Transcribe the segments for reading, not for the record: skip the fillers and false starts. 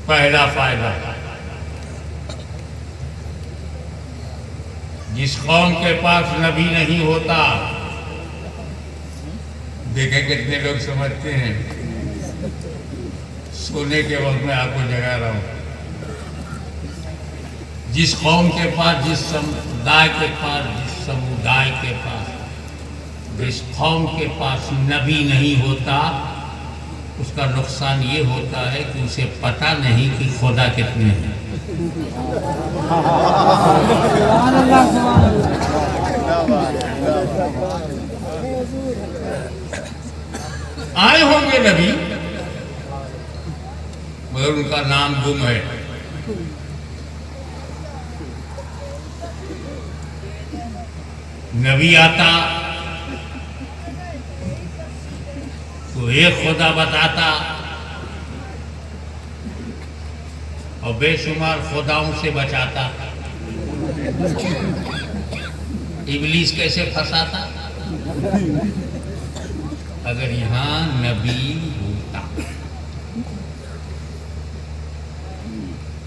पहला फायदा, जिस कौम के पास नबी नहीं होता, देखें कितने लोग समझते हैं सोने के वक्त में आपको जगा रहा हूं, जिस कौम के पास, जिस समुदाय के पास, जिस कौम के पास नबी नहीं होता, उसका नुकसान ये होता है कि उसे पता नहीं कि खुदा कितने हैं। आए होंगे नबी मगर उनका नाम गुम है। नबी आता तो एक खुदा बताता और बेशुमार खुदाओं से बचाता। इब्लीस कैसे फंसाता? अगर यहाँ नबी होता,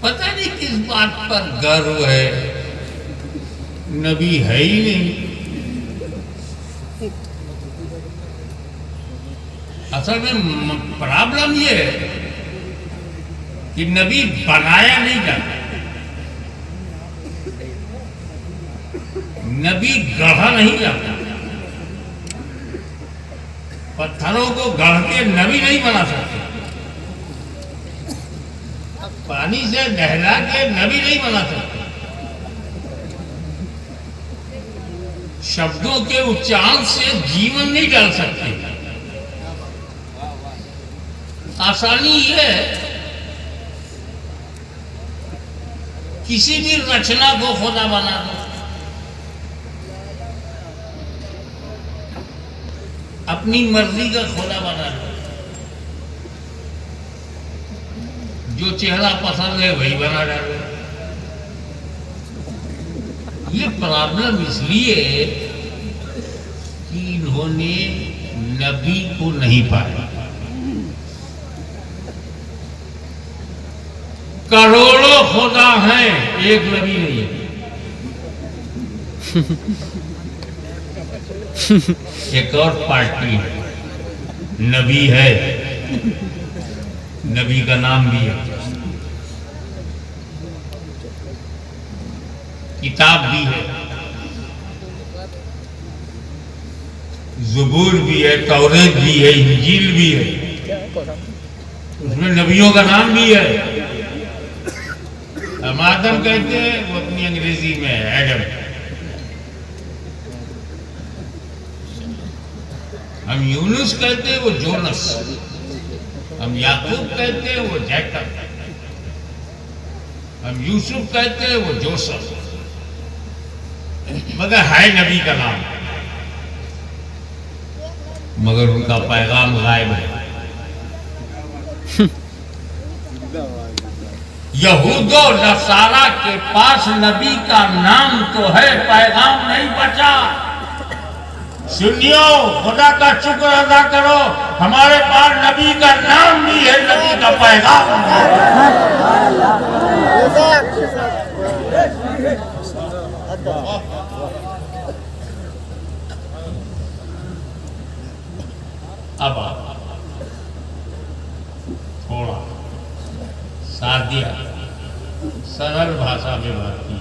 पता नहीं किस बात पर गर्व है, नबी है ही नहीं। असल में प्रॉब्लम ये है कि नबी बनाया नहीं जाता, नबी गढ़ा नहीं जाता। पत्थरों को गढ़ के नबी नहीं बना सकते, पानी से नहला के नबी नहीं बना सकते, शब्दों के उच्चारण से जीवन नहीं डाल सकते। आसानी ये है किसी भी रचना को खुदा बना दो, अपनी मर्जी का खुदा बना दो, जो चेहरा पसंद है वही बना डालो। ये प्रॉब्लम इसलिए कि इन्होंने नबी को नहीं पाया। करोड़ों खुदा हैं, एक नबी नहीं है। एक और पार्टी है, नबी है, नबी का नाम भी है, किताब भी है, ज़बूर भी है, तौरेत भी है, इंजील भी है, उसमें नबियों का नाम भी है। हम आदम कहते हैं, वो अपनी अंग्रेजी में है एडम। हम यूनुस कहते हैं, वो जोनस। हम याकूब कहते हैं, वो जैकब। हम यूसुफ कहते हैं, वो जोसेफ। मगर है नबी का नाम, मगर उनका पैगाम गायब है। यहूदो नसारा के पास नबी का नाम तो है, पैगाम नहीं बचा। सुनियो, खुदा का शुक्र अदा करो, हमारे पास नबी का नाम भी है, नबी का पैगाम भी है। अब थोड़ा सादिया सरल भाषा में बात की।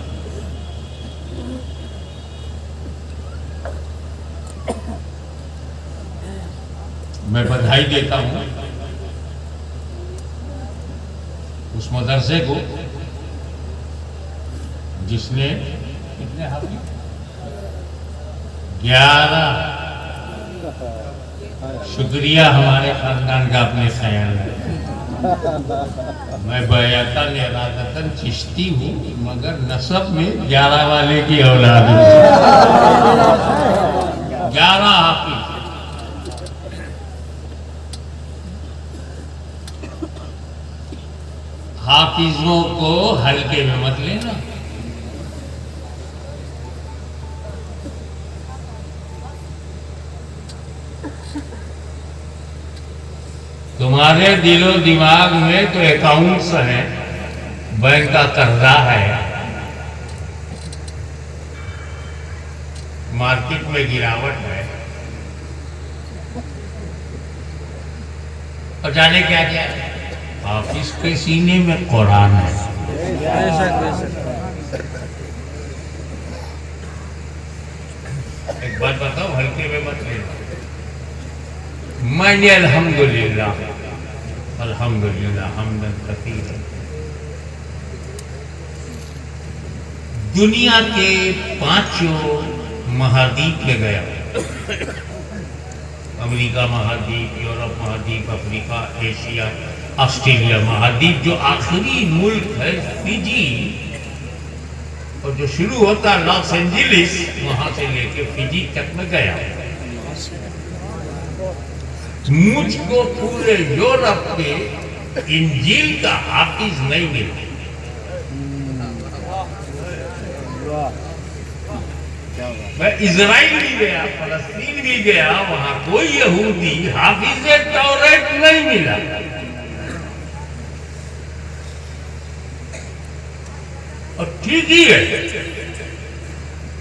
मैं बधाई देता हूं उस मदरसे को जिसने कितने हाफिज 11, शुक्रिया हमारे खानदान का अपने ख्याल है। मैं बयातन इरादतन चिश्ती हूँ, मगर नसब में 11 वाले की औलाद हूँ। 11 हाफिज। हाफिजों को हल्के में मत लेना। तुम्हारे दिलो दिमाग में तो अकाउंट्स है, बैंक का कर्जा है, मार्केट में गिरावट है, और जाने क्या क्या है। ऑफिस के सीने में कुरान है। एक बात बताओ, हल्के में मत लेना। मैंने अल्हम्दुलिल्लाह अल्हम्दुलिल्लाह हमदन कसीरन दुनिया के 5 महाद्वीप में गया। अमेरिका महाद्वीप, यूरोप महाद्वीप, अफ्रीका, एशिया, ऑस्ट्रेलिया महाद्वीप। जो आखिरी मुल्क है फिजी, और जो शुरू होता है लॉस एंजलिस, वहां से लेके फिजी तक में गया। मुझको पूरे यूरोप के इंजील का हाफिज नहीं मिला। मैं इजराइल भी गया, फलस्तीन भी गया, वहां कोई यहूदी हाफिज तौरात नहीं मिला। और ठीक ही है,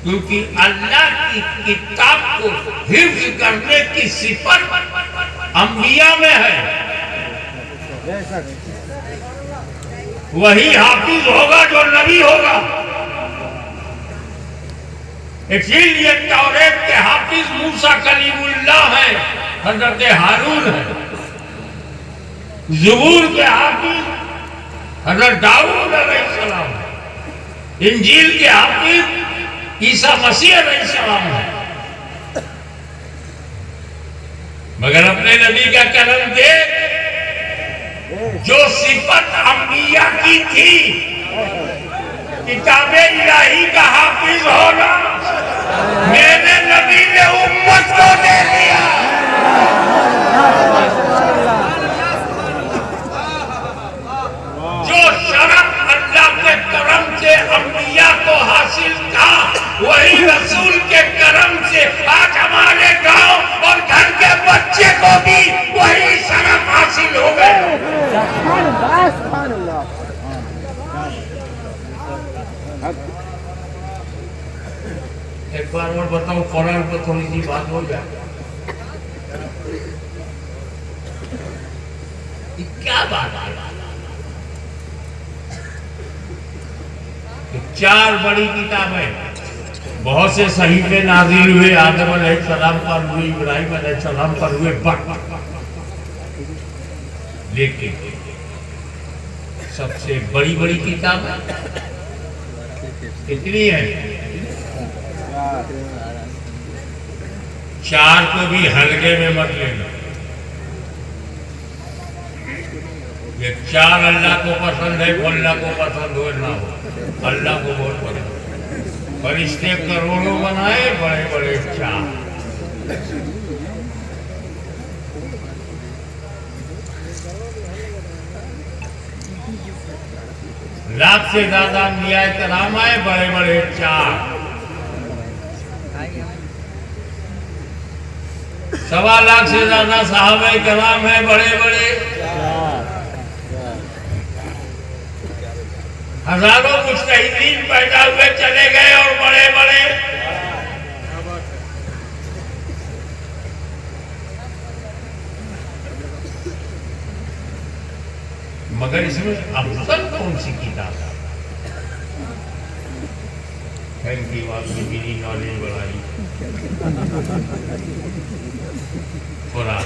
क्योंकि अल्लाह की किताब को हिफ्ज करने की सिफत अंबिया में है। वही हाफिज होगा जो नबी होगा। इसीलिए तौरात के हाफिज मूसा कलीमुल्लाह है, हजरत हारून है। ज़बूर के हाफिज हजरत दाऊद अलैहिस्सलाम है। इंजील के हाफिज ईसा मसीह अलैहिस्सलाम है। मगर अपने नबी का करम देख, जो सिफत अंबिया की थी, किताबे इलाही का हाफिज होना, मेरे नबी ने उम्मत को दे दिया। जो शरफ अल्लाह के करम से अंबिया को हासिल था, वही रसूल के करम से आज हमारे गांव और घर के बच्चे को भी वही शरफ हासिल हो गए। एक बार और बताओ, कुरान पर थोड़ी सी बात हो जाए। क्या बात है? 4 बड़ी किताबें, बहुत से सहीफे नाज़िल हुए, आदम अलैहिस्सलाम पर हुए, इब्राहिम अलैहिस्सलाम पर हुए, लेकिन सबसे बड़ी बड़ी किताब कितनी है? 4 को भी हल्के में मत लेना। ये 4 अल्लाह को पसंद है, अल्लाह को पसंद हो ना हो, अल्लाह को बहुत पसंद। फरिश्ते करोड़ों बनाए, बड़े बड़े 4। लाख से ज्यादा अंबिया कराम आए, बड़े बड़े 4। 1.25 लाख से ज्यादा साहबे कराम है, बड़े बड़े। हजारों मुज्तहिदीन पैदा हुए, चले गए, और बड़े बड़े। मगर इसमें अफजल कौन सी किताब है? थैंक यू, आपने मेरी नॉलेज बढ़ाई। कुरान।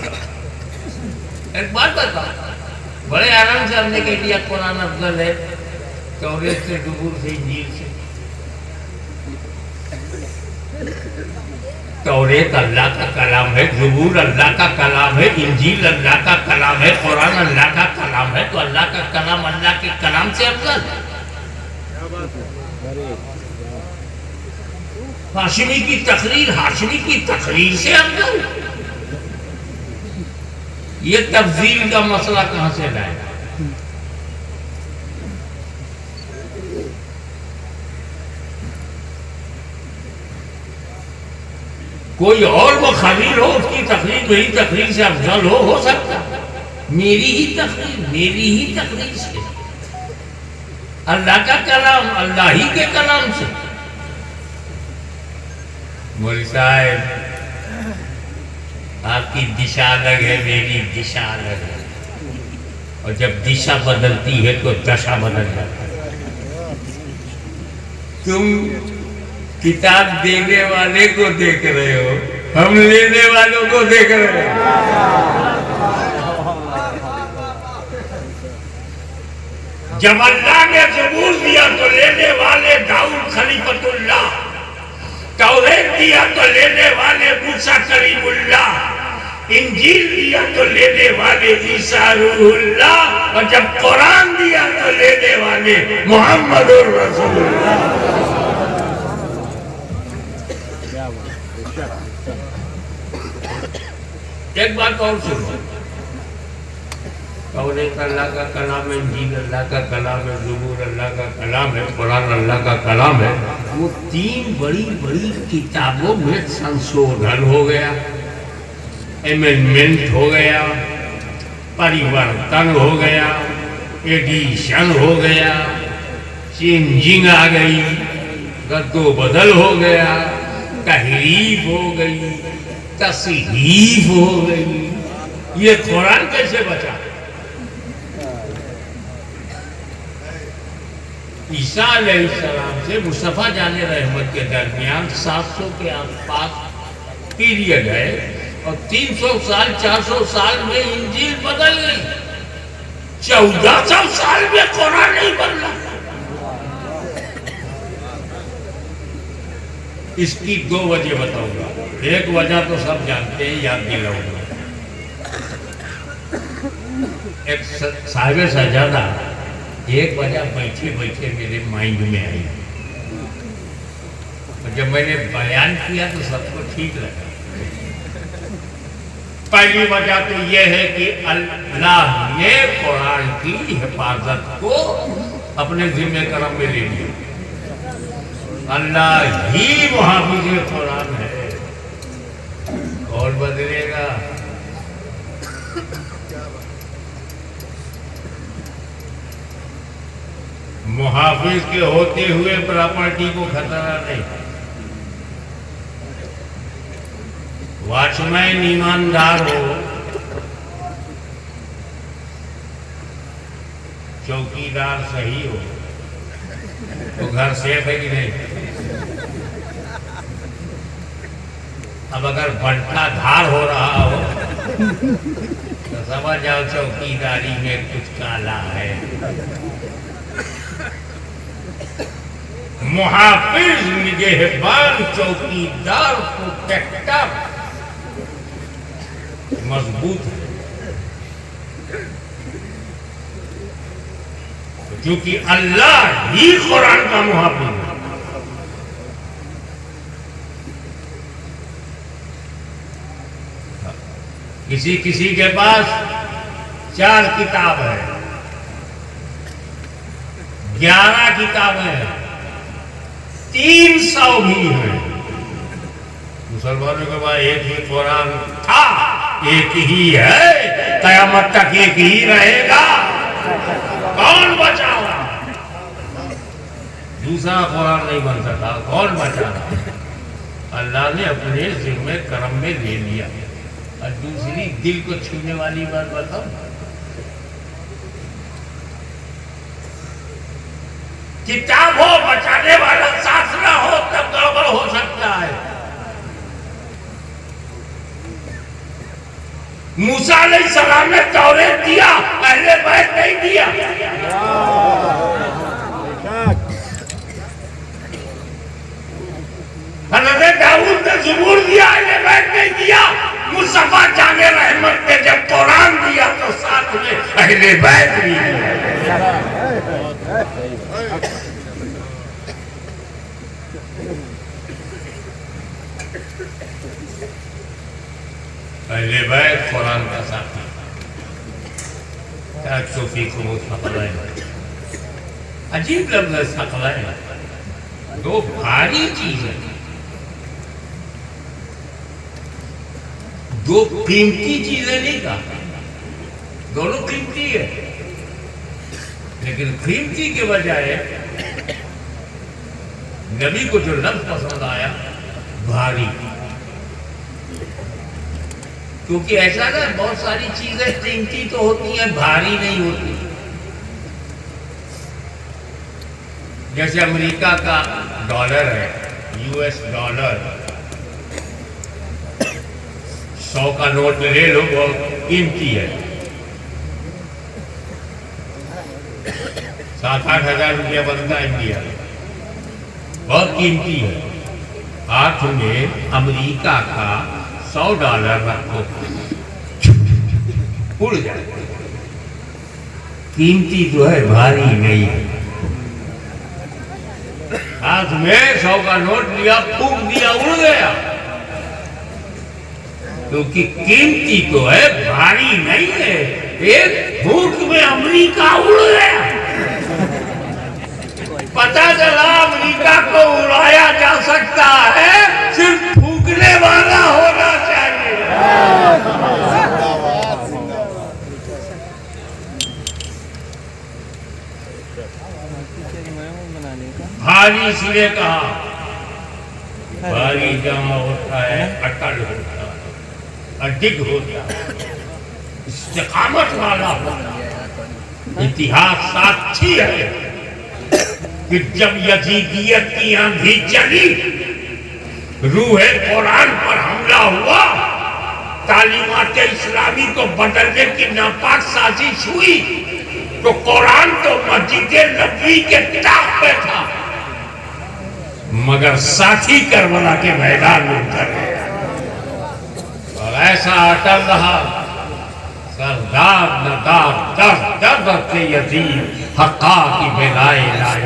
एक बात बता, बड़े आराम से हमने कह दिया कुरान अफजल है तौरात से, ज़बूर से, इंजील से। तौरात अल्लाह का कलाम है, ज़बूर अल्लाह का कलाम है, इंजील अल्लाह का कलाम है, कुरान अल्लाह का कलाम है, तो अल्लाह का कलाम अल्लाह के कलाम से अफजल है। हाशिमी की तकरीर हाशिमी की तकरीर से अफजल। ये तफजील का मसला कहां से लाए? कोई और वो खलील हो, उसकी तकरीर मेरी तकरीर से अफजल हो सकता है? मेरी ही तकरीर से, अल्लाह का कलाम, अल्लाह ही के कलाम से। मौलवी साहब, आपकी दिशा अलग है, मेरी दिशा अलग है, और जब दिशा बदलती है तो दशा बदल जाती है। तुम किताब देने वाले को देख रहे हो, हम लेने वालों को देख रहे हैं। जब अल्लाह ने ज़बूर दिया तो लेने वाले दाऊद खलीफतुल्लाह, तौरेत दिया तो लेने वाले मूसा कलीमुल्लाह, इंजील दिया तो लेने वाले ईसा रूहुल्लाह, और जब कुरान दिया तो लेने वाले मुहम्मदुर रसूलुल्लाह। एक बात और सुनो, तौरेत अल्लाह का कलाम है, इंजील अल्लाह का कलाम है, ज़बूर अल्लाह का कलाम है, कुरान अल्लाह का कलाम है। वो तीन बड़ी बड़ी किताबों में संशोधन हो गया, अमेंडमेंट हो गया, परिवर्तन हो गया, एडिशन हो गया, चेंजिंग आ गई, रद्दो बदल हो गया, तहरीफ हो गई, तस्हीफ हो गई। ये कुरान कैसे बचा? ईसा अलैहिस्सलाम से मुस्तफा जाने रहमत के दरमियान 700 के आसपास पीरियड है, और 300 साल 400 साल में इंजील बदल गई, 1400 साल में कुरान नहीं बदला। इसकी दो वजह बताऊंगा। एक वजह तो सब जानते हैं, याद दिलाऊंगा। एक साहिब सजादा एक वजह बैठे बैठे मेरे माइंड में आई, और जब मैंने बयान किया तो सबको ठीक लगा। पहली वजह तो यह है कि अल्लाह ने कुरान की हिफाजत को अपने जिम्मे करम में ले लिया। अल्लाह ही मुहाफिज़ कुरान है, और बदलेगा। मुहाफिज के होते हुए प्रॉपर्टी को खतरा नहीं। वॉचमैन ईमानदार हो, चौकीदार सही हो, तो घर सेफ है कि नहीं? अब अगर बंटा धार हो रहा हो तो समझ जाओ चौकीदारी में कुछ काला है। मुहाफिज, निगहबान, चौकीदार, प्रोटेक्टर मजबूत है, क्योंकि अल्लाह ही कुरान का मुहाफिज है। किसी किसी के पास 4 किताब है, 11 किताबें हैं, 300 भी है। मुसलमानों के पास एक ही कुरान था, एक ही है, कयामत तक एक ही रहेगा। कौन बचाओ? दूसरा कुरान नहीं बन सकता, कौन बचाना? अल्लाह ने अपने जिम्मे करम में ले लिया। और दूसरी दिल को छूने वाली बात बताओ, किताब हो, बचाने वाला साथ ना हो तब गड़बड़ हो सकता है। मूसा अलैहिस्सलाम ने तौरेत दिया, अहले बैत नहीं दिया। हज़रत दाऊद ने ज़बूर दिया, अहले बैत नहीं दिया। मुस्तफा जाने रहमत ने जब कुरान दिया तो साथ में अहले बैत भी दिया। अहले बैत कुरान का साथी। अजीब लफ्ज़ सकलैन, दो भारी चीजें, दो कीमती चीजें नहीं कहा। दोनों कीमती है, लेकिन कीमती के बजाय नबी को जो लफ्ज पसंद आया भारी, क्योंकि ऐसा ना बहुत सारी चीजें कीमती तो होती हैं, भारी नहीं होती। जैसे अमेरिका का डॉलर है, यूएस डॉलर, 100 का नोट ले लो, बहुत कीमती है, 7-8 हजार रुपया बनता है इंडिया, बहुत कीमती है। हाथ में अमेरिका का $100 रखो, उड़ जाए। कीमती जो है भारी नहीं है। हाथ में 100 का नोट लिया, फूंक दिया, उड़ गया, क्योंकि कीमती तो है, भारी नहीं है। एक फूंक में अमेरिका उड़ गया। पता चला अमेरिका को उड़ाया जा सकता है, सिर्फ फूंकने वाला होना चाहिए। भारी इसलिए कहा, भारी जमा होता है, अटल होता है, अडिग होता है, इस्तेकामत वाला होता है। इतिहास साक्षी है कि जब यजीदियत की आंधी चली, रूहे कुरान पर हमला हुआ, तालीमात इस्लामी को बदलने की नापाक साजिश हुई, तो कुरान तो मस्जिद नबवी के ताक पे था, मगर साथी करबला के मैदान में उतर गया। और ऐसा अटल रहा, सरदार नदार दर्द दर्द के यतीम हक्का की बेलाए लाए।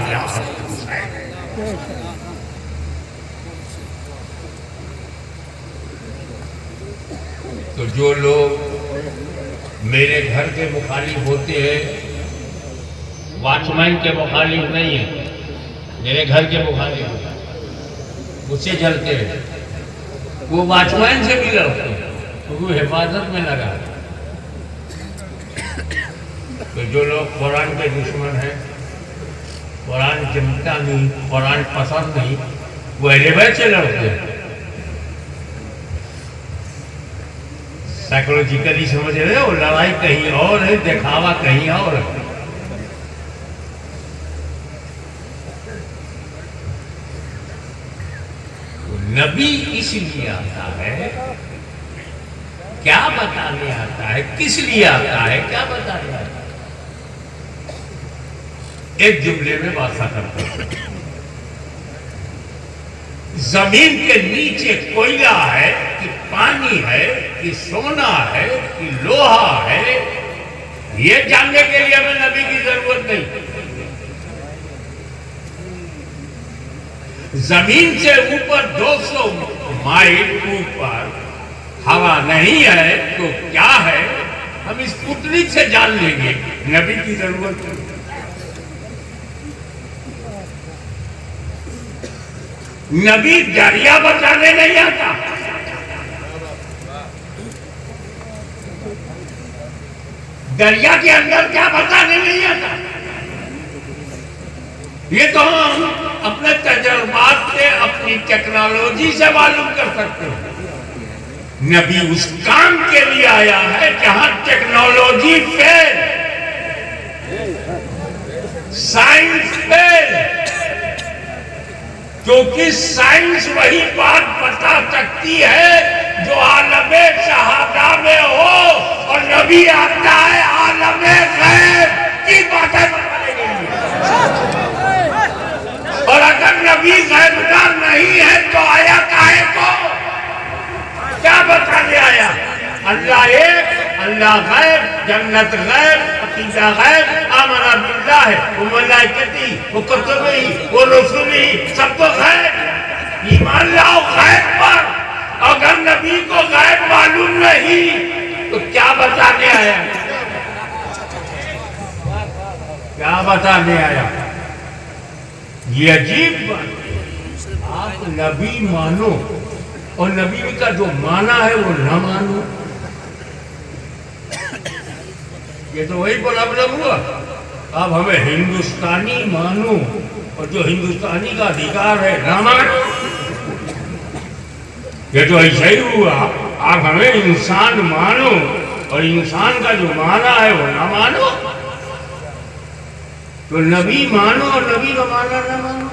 तो जो लोग मेरे घर के मुखालिफ होते हैं, वॉचमैन के मुखालिफ नहीं है, मेरे घर के मुखालिफ होते हैं, मुझसे जलते हैं, वो वॉचमैन से भी लड़ते हैं, तो वो हिफाजत में लगा। तो जो लोग कुरान के दुश्मन हैं, कुरान जमता नहीं, कुरान पसंद नहीं, वो अहले से लड़ते हैं। साइकोलॉजिकली समझ रहे हो, लड़ाई कहीं और है, दिखावा कहीं और है। नबी इसलिए आता है, क्या बताने आता है, किस लिए आता है, क्या बताने आता है, एक जुमले में बात करता है। जमीन के नीचे कोयला है कि पानी है कि सोना है कि लोहा है, ये जानने के लिए हमें नबी की जरूरत नहीं। जमीन से ऊपर 200 माइल ऊपर हवा नहीं है तो क्या है, हम इस पुतली से जान लेंगे, नबी की जरूरत नहीं। नबी दरिया बचाने नहीं आता, दरिया के अंदर क्या बताने नहीं आता। ये तो हम अपने तजुर्बात से, अपनी टेक्नोलॉजी से मालूम कर सकते हैं। नबी उस काम के लिए आया है जहां टेक्नोलॉजी फेल, साइंस फेल, क्योंकि साइंस वही बात बता सकती है जो आलमे शहादा में हो, और नबी आता है आलमे गैब की बातें बताने के लिए। और अगर नबी गैबदार नहीं है तो आया काहे को, क्या बताने आया? अल्लाह एक, अल्लाह गैब, जन्नत गैब, अकीदा गैब, आमना बिल्लाह है, वो मलाइकती, वो कुतुबी, वो रसूली, सब तो गैब। ईमान लाओ गैब पर। अगर नबी को गैब मालूम नहीं तो क्या बताने आया? क्या बताने आया? ये अजीब बात। आप नबी मानो और नबी का जो माना है वो न मानो। ये तो वही प्रॉब्लम हुआ। अब हमें हिंदुस्तानी मानो और जो हिंदुस्तानी का अधिकार है ना मानो। ये तो ऐसा ही हुआ। आप हमें इंसान मानो और इंसान का जो माना है वो ना मानो। तो नबी मानो और नबी का माना ना मानो।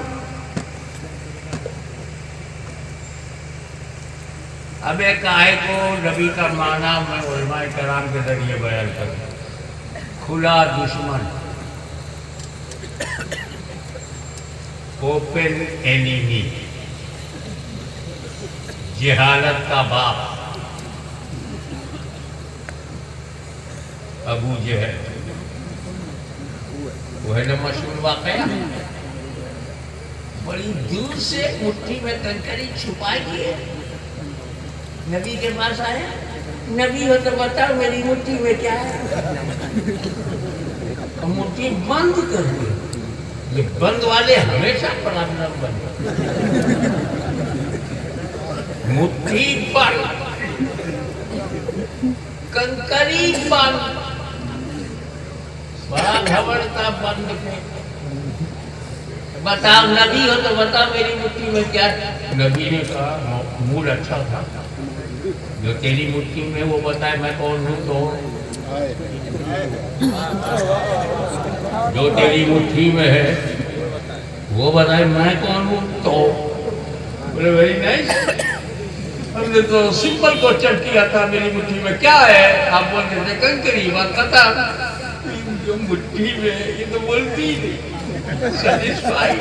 अब एक काहे को नबी का माना मैं उलमाए कराम के जरिए बयान करूं। खुला दुश्मन, ओपन एनिमी, जहालत का बाप अबू जहल, वो है ना मशहूर वाकया। बड़ी दूर से मुट्ठी में कंकरी छुपा के नबी के पास आया। नबी हो तो बताओ मेरी मुट्ठी में क्या है। मुट्ठी बंद कर दी। ये बंद वाले हमेशा प्रॉब्लम बने। मुट्ठी बंद, कंकरी बंद, बड़ा घबरता बंद पे। बताओ नबी हो तो बताओ मेरी मुट्ठी में क्या है। नबी ने कहा मूड अच्छा था, जो तेरी मुट्ठी में वो बताए मैं कौन हूँ। तो जो तेरी मुट्ठी में है वो बताए मैं कौन हूँ। तो बोले वेरी नाइस, हमने तो सिंपल क्वेश्चन किया था मेरी मुट्ठी में क्या है। आप बोलते थे कंकरी, बात पता जो मुट्ठी में ये तो बोलती ही नहीं। सेटिस्फाइड,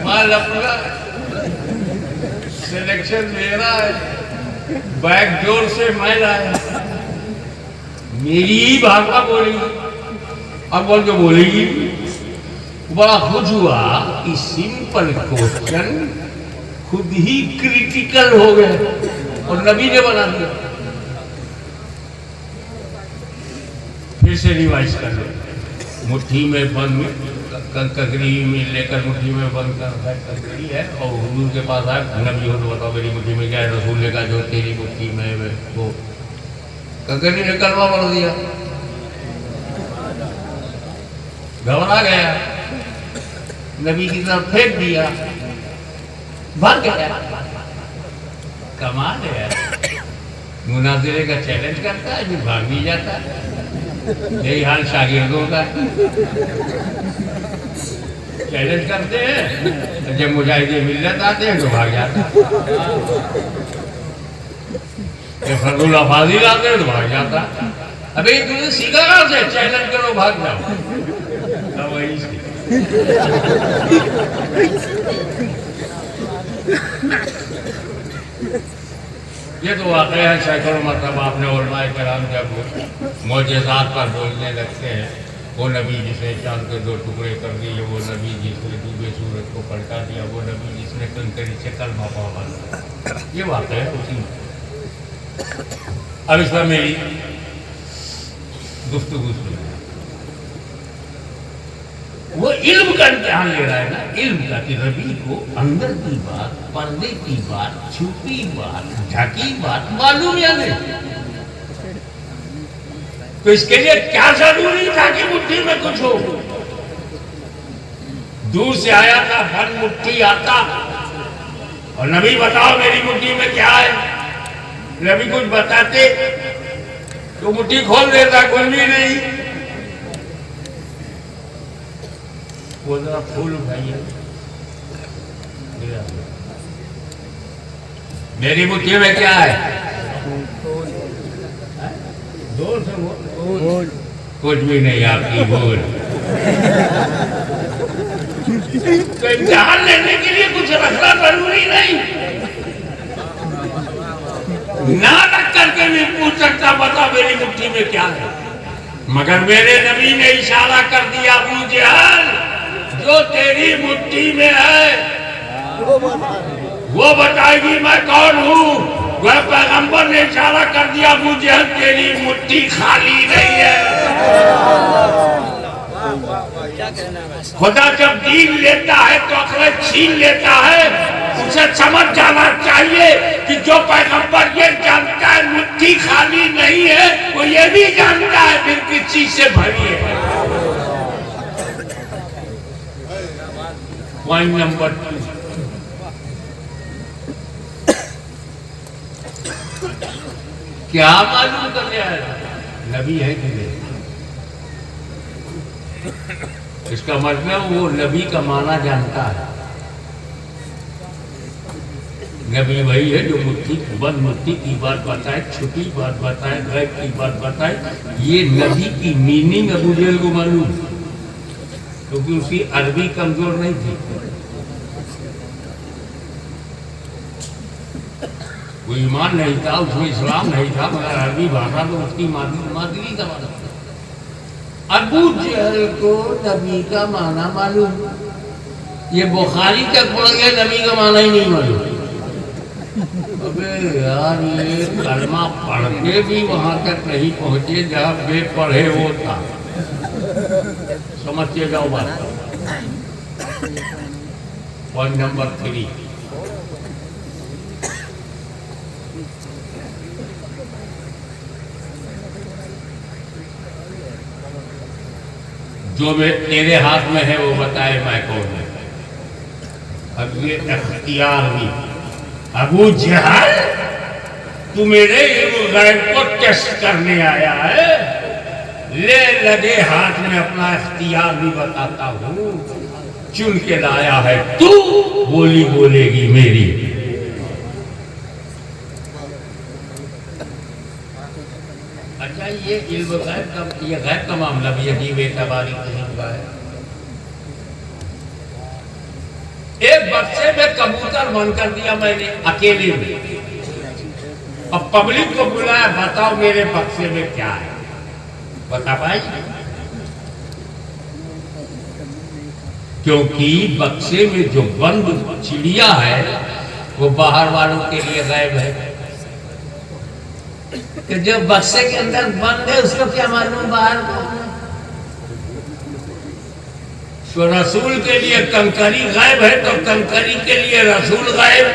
माल अपना, सिलेक्शन मेरा है, बैक डोर से मैं लाया, मेरी ही भाषा बोली। अब बोल के बोलेगी। बड़ा खुश हुआ कि सिंपल क्वेश्चन खुद ही क्रिटिकल हो गए और नबी ने बना दिया। फिर से रिवाइज कर लो। मुट्ठी में बंद कंकरी में लेकर मुट्ठी में बंद कर कंकरी है और हुजूर के पास आए। नबी हो तो बताओ मेरी मुट्ठी में क्या है। रसूल ने कहा जो तेरी मुट्ठी में वो कंकरी ने कलमा पढ़ दिया। घबरा गया, नबी की तरफ फेंक दिया, भाग गया। कमाल है, मुनाजिरे का चैलेंज करता है फिर भाग भी जाता है। यही हाल शागिर्दों का। चैलेंज करते हैं, जब मुजाहिदीन मिल्लत आते हैं तो भाग जाते हैं। फर्दुल्लाह फाजिल आते हैं तो भाग जाता। अबे तुझे सीखा कहाँ से? चैलेंज करो भाग जाओ। वही से ये तो वाकया है। सैकड़ों मतलब आपने उलमाए कराम जब मौजज़ात पर बोलने लगते हैं, वो नबी जिसने चांद के 2 टुकड़े कर दिए, वो नबी जिसने डूबे सूरज को पलटा दिया, वो नबी जिसने कंकरी से कलमा पावा। ये वाकया है उसी में। अब इसमें मेरी गुफ्तगू सुनिए। वो इल्म का इम्तिहान ले रहा है ना, इल्म का कि नबी को अंदर की बात, पर्दे की बात, छुपी बात, ढकी बात मालूम या नहीं। तो इसके लिए क्या जरूरी था कि मुट्ठी में कुछ हो। दूर से आया था, बंद मुट्ठी आता और नबी बताओ मेरी मुट्ठी में क्या है। नबी कुछ बताते तो मुट्ठी खोल देता, कुछ भी नहीं। वो जरा फूल उठाइए, मेरी मुट्ठी में क्या है। जोर से बोल। कुछ भी नहीं, आपकी भूल। तो इम्तिहान लेने के लिए कुछ रखना जरूरी नहीं। ना रख करके भी पूछ सकता बता मेरी मुट्ठी में क्या है। मगर मेरे नबी ने इशारा कर दिया, अबू जहल जो तेरी मुट्ठी में है वो बताएगी मैं कौन हूँ। वह पैगंबर ने इशारा कर दिया, अबू जहल तेरी मुट्ठी खाली नहीं है। खुदा जब दीन लेता है तो अकल छीन लेता है। उसे समझ जाना चाहिए कि जो पैगंबर ये जानता है मुट्ठी खाली नहीं है, वो ये भी जानता है फिर किस चीज से पॉइंट नंबर 2, क्या मालूम करने आया? नबी है कि नहीं? इसका मतलब वो नबी का माना जानता है। नबी वही है जो बंद मुट्ठी की बात बताए, छुपी बात बताए, गैब की बात बताए। ये नबी की मीनिंग अबू जहल को मालूम, क्योंकि उसकी अरबी कमजोर नहीं थी। वो ईमान नहीं था, उसमें इस्लाम नहीं था, मगर अरबी भाषा तो उसकी मादरी का माना। अबू जहल को नबी का माना मालूम, ये बुखारी तक पढ़ गया, नबी का माना ही नहीं मालूम। अबे यार, ये कलमा पढ़ के भी वहां तक नहीं पहुंचे जहां वे पढ़े वो था। समझते जाओ बात। पॉइंट नंबर 3, जो तेरे हाथ में है वो बताए मैं कौन है। अब ये इख्तियार भी, अबू जहल तू मेरे गैब को टेस्ट करने आया है, ले लगे हाथ में अपना इख्तियार भी बताता हूँ, चुन के लाया है तू, बोली बोलेगी मेरी। अच्छा, ये इल्म गैब का, ये गैब का मामला भी अजीब एतबारी किस्म का है। एक बक्से में कबूतर बंद कर दिया मैंने अकेले में, अब पब्लिक को बुलाया, बताओ मेरे बक्से में क्या है, बता पाई? क्योंकि बक्से में जो बंद चिड़िया है वो बाहर वालों के लिए गैब है, कि जो बक्से के अंदर बंद है उसको क्या मालूम बाहर को। तो रसूल के लिए कंकरी गायब है, तो कंकरी के लिए रसूल गायब।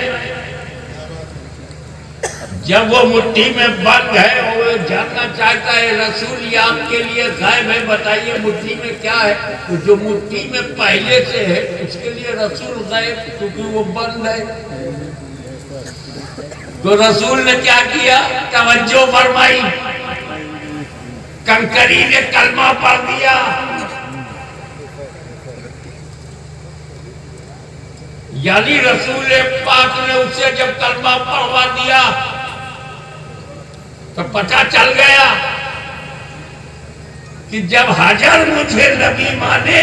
जब वो मुट्ठी में बंद है, वो जानना चाहता है रसूल ये आपके लिए गायब है, बताइए मुट्ठी में क्या है। तो जो मुट्ठी में पहले से है उसके लिए रसूल गायब, क्योंकि वो बंद है। तो रसूल ने क्या किया, तवज्जो फरमाई, कंकरी ने कलमा पढ़ दिया। यानी रसूल पाक ने उससे जब कलमा पढ़वा दिया तो पता चल गया कि जब हजर मुझे नबी माने,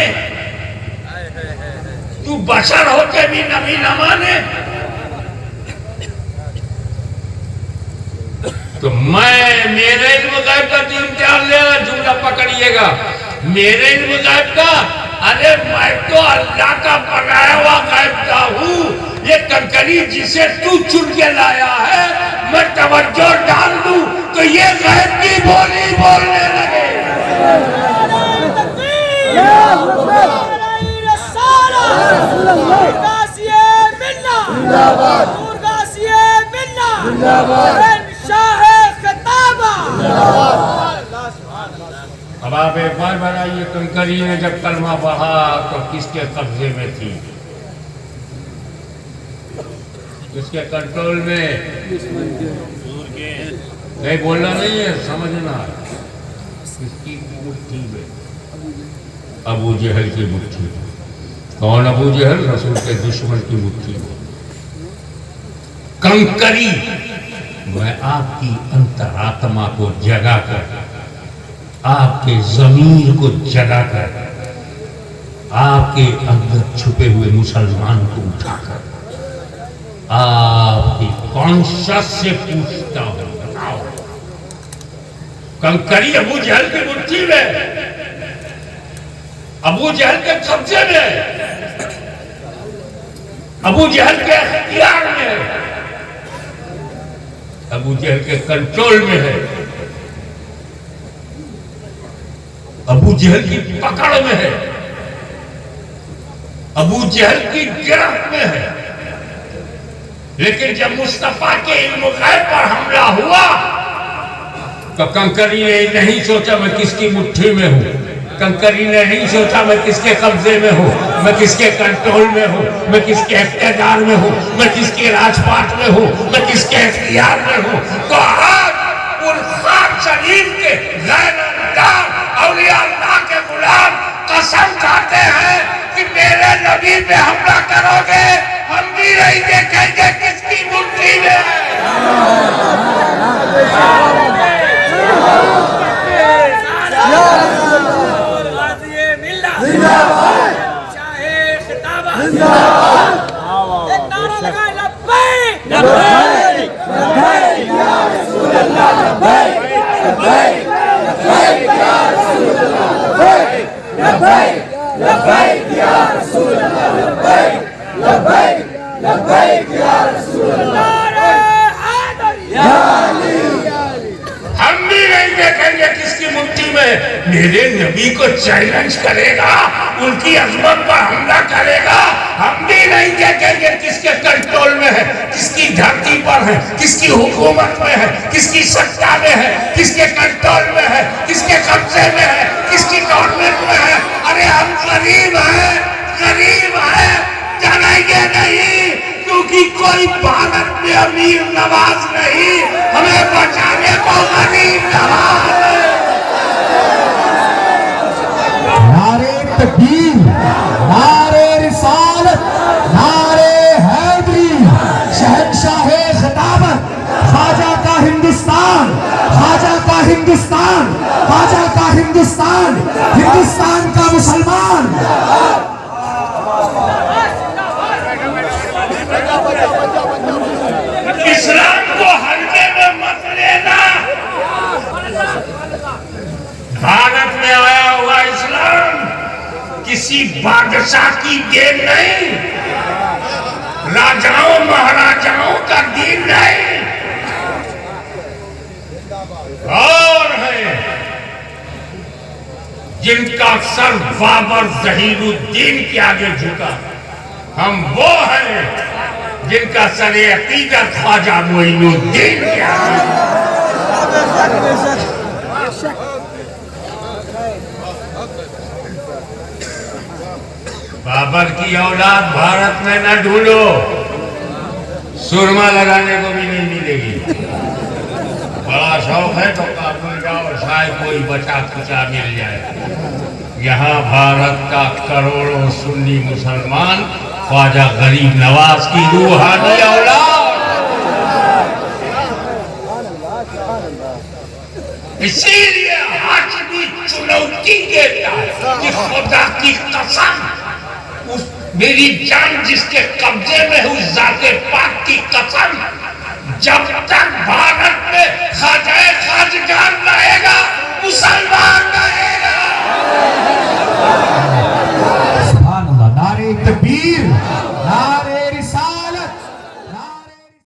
तू बशर होके भी नबी न माने, तो मैं मेरे इल्म गैब का इम्तिहान लेगा। जुमला पकड़िएगा, मेरे इल्म गैब का, अरे मैं तो अल्लाह का बनाया हुआ गैब का हूँ। ये कंकरी जिसे तू चुन के लाया है, मैं तवज्जो डाल दूं तो ये गैब की बोली बोलने लगे। अब आप एक बार बताइए, कंकरी ने जब कलमा पढ़ा तो किसके कब्जे में थी, किसके कंट्रोल में? नहीं बोलना नहीं है, समझना। किसकी मुट्ठी में? अबू जहल की मुट्ठी में। कौन अबू जहल? रसूल के दुश्मन की मुट्ठी में। कंकरी मैं आपकी अंतरात्मा को जगा कर, आपके जमीर को जगा कर, आपके अंदर छुपे हुए मुसलमान को उठाकर आपकी कॉन्शियस से पूछता हूं, बताओ कंकरी अबू जहल की मुट्ठी में, अबू जहल के कब्जे में, अबू जहल के इख्तियार में, अबू जहल के कंट्रोल में है, अबू जहल की पकड़ में है, अबू जहल की गिरफ्त में है। लेकिन जब मुस्तफा के इल्म गैब पर हमला हुआ तो कंकरी ने नहीं सोचा मैं किसकी मुट्ठी में हूं, कंकरी ने नहीं सोचा मैं किसके कब्जे में हूँ, मैं किसके कंट्रोल में हूँ, मैं किसके इख्तियार में हूँ, मैं किसके राजपाट में हूँ, मैं किसके इख्तियार में हूँ। तो आज उन खाक शरीफ के गैर औलिया अल्लाह के गुलाम कसम खाते हैं कि मेरे नबी पे हमला करोगे, हम भी नहीं देखेंगे किसकी मुट्ठी में है। हम भी नहीं देखेंगे किसकी मुट्ठी में। मेरे नबी को चैलेंज करेगा, उनकी अजमत पर हमला करेगा, हम भी नहीं देखेंगे किसके कंट्रोल में है, किसकी धरती पर है, किसकी हुकूमत में है, किसकी सत्ता में है, किसके कंट्रोल में है, किसके कब्जे में है, किसकी गवर्नमेंट में है। अरे हम गरीब हैं, गरीब हैं, जानेंगे नहीं, क्योंकि कोई भारत में अमीर नवाज नहीं, हमें बचाने को गरीब नवाज है। नारे तकबीर, नारे रिसालत, नारे हैदरी, शहंशाहे खिताबत, ख्वाजा का हिंदुस्तान, ख्वाजा का हिंदुस्तान, ख्वाजा का हिंदुस्तान, हिंदुस्तान का मुसलमान। इस्लाम को हल्के में मत लेना। भारत में आया हुआ इस्लाम किसी बादशाह की देन नहीं, राजाओं महाराजाओं का दीन नहीं। और है जिनका सर बाबर जहीरुद्दीन के आगे झुका, हम वो हैं जिनका सर अकीदत ख्वाजा मोइनुद्दीन के आगे। बाबर की औलाद भारत में न ढूंढो, सुरमा लगाने को भी नहीं मिलेगी। बड़ा शौक है तो काबुल जाओ, शायद कोई बचा खुचा मिल जाए। यहाँ भारत का करोड़ों सुन्नी मुसलमान ख्वाजा गरीब नवाज की रूहानी औलाद। इसीलिए हाशमी चुनौती देता है कि खुदा की कसम, उस मेरी जान जिसके कब्जे में उस जाते पाक की कसम, जब तक भारत में